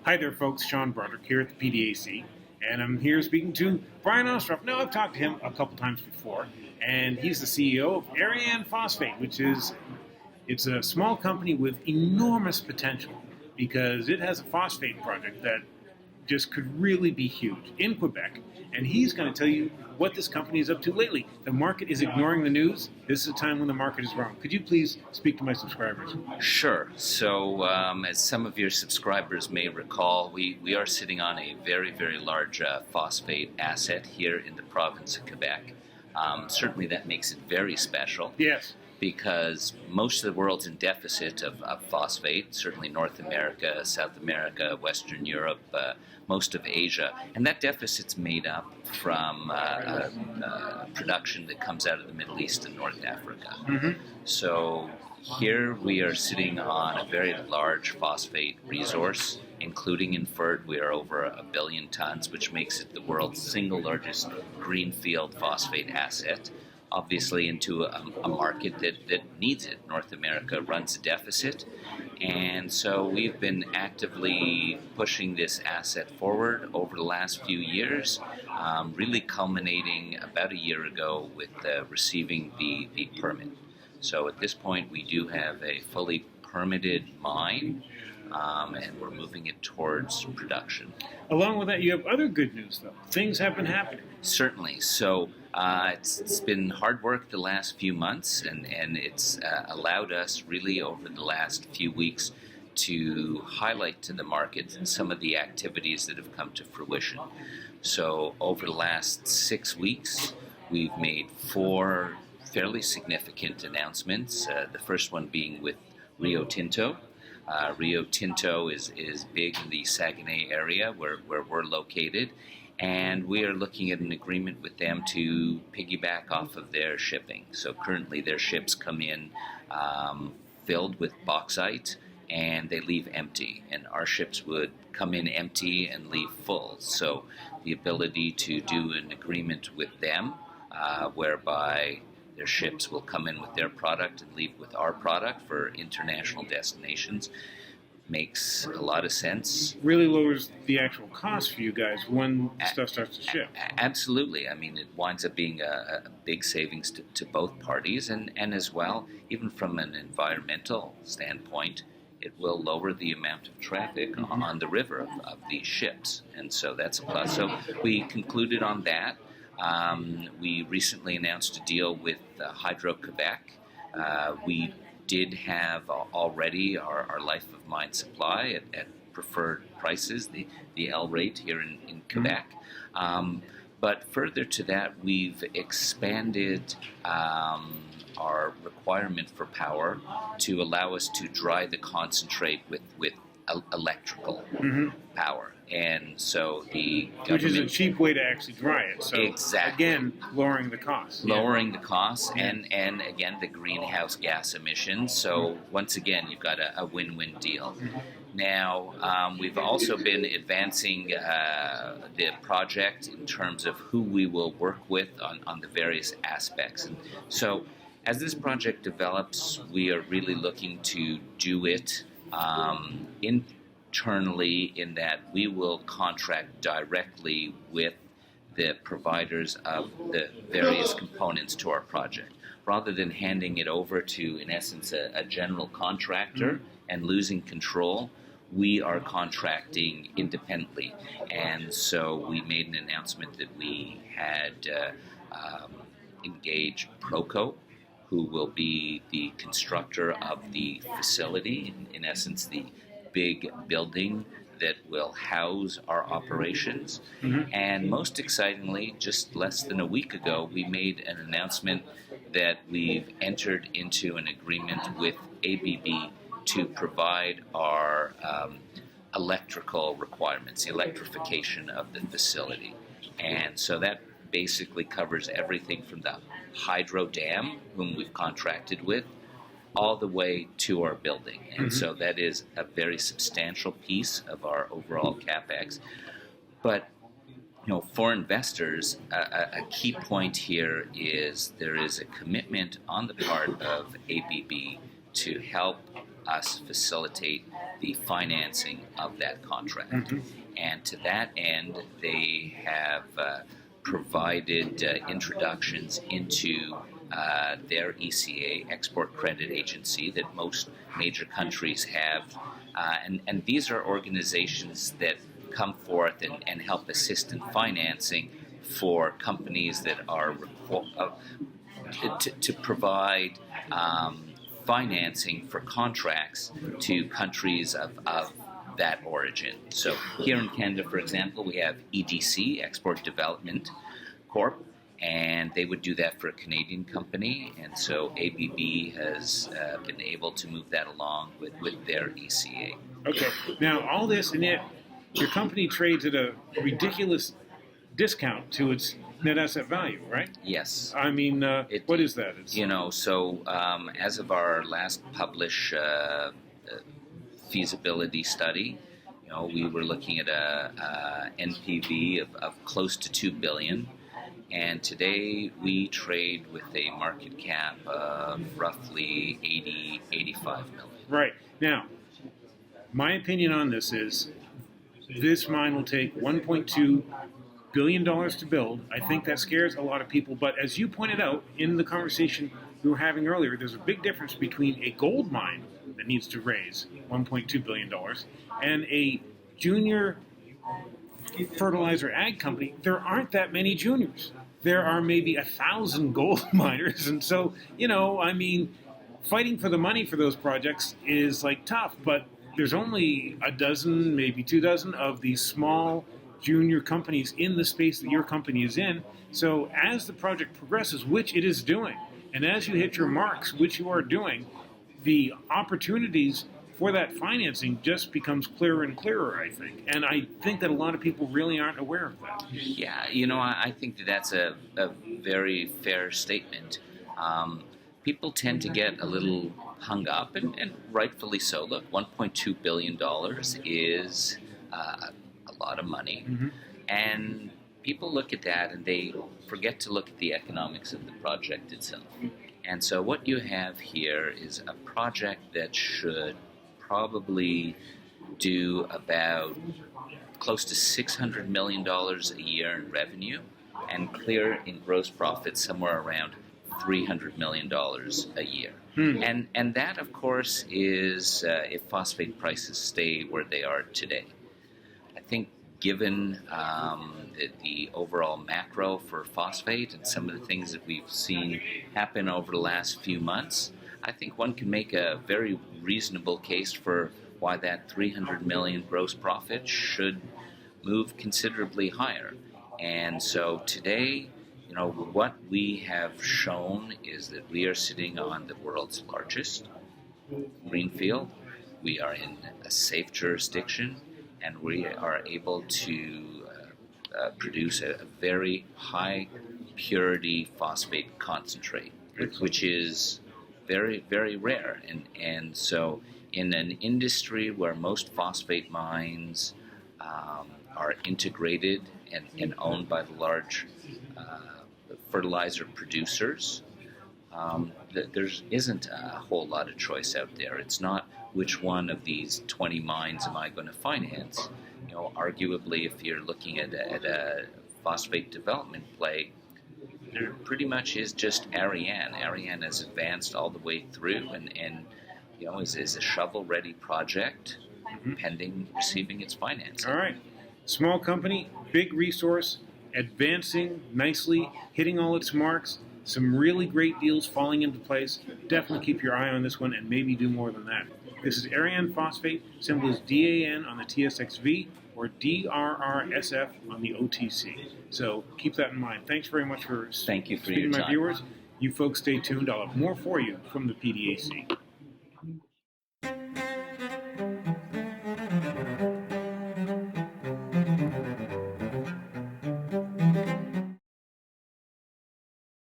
Hi there, folks. Sean Brodrick here at the PDAC, and I'm here speaking to Brian Ostroff. Now, I've talked to him a couple times before, and he's the CEO of Arianne Phosphate, it's a small company with enormous potential because it has a phosphate project that just could really be huge in Quebec, and he's going to tell you what this company is up to lately. The market is ignoring the news. This is a time when the market is wrong. Could you please speak to my subscribers? Sure. So, as some of your subscribers may recall, we are sitting on a very, very large phosphate asset here in the province of Quebec. Certainly that makes it very special. Yes. Because most of the world's in deficit of phosphate, certainly North America, South America, Western Europe, most of Asia. And that deficit's made up from production that comes out of the Middle East and North Africa. Mm-hmm. So here we are sitting on a very large phosphate resource, including inferred. We are over 1 billion tons, which makes it the world's single largest greenfield phosphate asset. Obviously into a market that needs it. North America runs a deficit, and so we've been actively pushing this asset forward over the last few years, really culminating about a year ago with receiving the permit. So at this point we do have a fully permitted mine, and we're moving it towards production. Along with that, you have other good news, though. Things have been happening. Certainly. So it's been hard work the last few months, and it's allowed us really over the last few weeks to highlight to the market some of the activities that have come to fruition. So over the last 6 weeks, we've made 4 fairly significant announcements, the first one being with Rio Tinto. Rio Tinto is big in the Saguenay area where we're located, and we are looking at an agreement with them to piggyback off of their shipping. So currently their ships come in filled with bauxite and they leave empty, and our ships would come in empty and leave full. So the ability to do an agreement with them whereby their ships will come in with their product and leave with our product for international destinations makes a lot of sense. Really lowers the actual cost for you guys when stuff starts to ship. Absolutely. I mean, it winds up being a big savings to both parties, and as well, even from an environmental standpoint, it will lower the amount of traffic on the river of these ships, and so that's a plus. So we concluded on that. We recently announced a deal with Hydro-Quebec. We did have already our life of mine supply at preferred prices, the L rate here in Quebec. But further to that, we've expanded our requirement for power to allow us to dry the concentrate with electrical power. And so the government... Which is a cheap way to actually dry it. So exactly. Again, lowering the cost. Lowering the costs and again, the greenhouse gas emissions. So once again, you've got a win-win deal. Now, we've also been advancing the project in terms of who we will work with on the various aspects. And so as this project develops, we are really looking to do it internally, in that we will contract directly with the providers of the various components to our project, rather than handing it over to, in essence, a general contractor and losing control. We are contracting independently, and so we made an announcement that we had engaged Proco, who will be the constructor of the facility, in essence the big building that will house our operations. And most excitingly, just less than a week ago, we made an announcement that we've entered into an agreement with ABB to provide our electrical requirements, the electrification of the facility. And so that basically covers everything from the hydro dam, whom we've contracted with, all the way to our building. And so that is a very substantial piece of our overall CapEx. But for investors, a key point here is there is a commitment on the part of ABB to help us facilitate the financing of that contract. Mm-hmm. And to that end, they have provided introductions into their ECA, Export Credit Agency, that most major countries have. And these are organizations that come forth and help assist in financing for companies that are to provide financing for contracts to countries of that origin. So here in Canada, for example, we have EDC, Export Development Corp., and they would do that for a Canadian company, and so ABB has been able to move that along with their ECA. Okay, now all this, and yet your company trades at a ridiculous discount to its net asset value, right? Yes. I mean, what is that? As of our last published feasibility study, we were looking at a NPV of close to $2 billion. And today we trade with a market cap of roughly 85 million. Right. Now, my opinion on this is this mine will take $1.2 billion to build. I think that scares a lot of people. But as you pointed out in the conversation we were having earlier, there's a big difference between a gold mine that needs to raise $1.2 billion and a junior fertilizer ag company. There aren't that many juniors. There are maybe 1,000 gold miners. And so, fighting for the money for those projects is tough, but there's only a dozen, maybe 2 dozen of these small junior companies in the space that your company is in. So as the project progresses, which it is doing, and as you hit your marks, which you are doing, the opportunities for that financing just becomes clearer and clearer, I think. And I think that a lot of people really aren't aware of that. Yeah, I think that's a very fair statement. People tend to get a little hung up, and rightfully so. Look, $1.2 billion is a lot of money. Mm-hmm. And people look at that and they forget to look at the economics of the project itself. And so what you have here is a project that should probably do about close to $600 million a year in revenue and clear in gross profit somewhere around $300 million a year. And that, of course, is if phosphate prices stay where they are today. I think given the overall macro for phosphate and some of the things that we've seen happen over the last few months, I think one can make a very reasonable case for why that $300 million gross profit should move considerably higher. And so today, what we have shown is that we are sitting on the world's largest greenfield. We are in a safe jurisdiction, and we are able to produce a very high purity phosphate concentrate, which is very, very rare. And so in an industry where most phosphate mines are integrated and owned by the large fertilizer producers, there isn't a whole lot of choice out there. It's not which one of these 20 mines am I going to finance. Arguably, if you're looking at a phosphate development play, there pretty much is just Arianne. Arianne has advanced all the way through and is a shovel-ready project pending receiving its financing. All right. Small company, big resource, advancing nicely, hitting all its marks, some really great deals falling into place. Definitely keep your eye on this one and maybe do more than that. This is Arianne Phosphate, symbol is DAN on the TSX-V or DRRSF on the OTC. So keep that in mind. Thanks very much for Thank you for speaking your to my time. viewers. You folks stay tuned. I'll have more for you from the PDAC.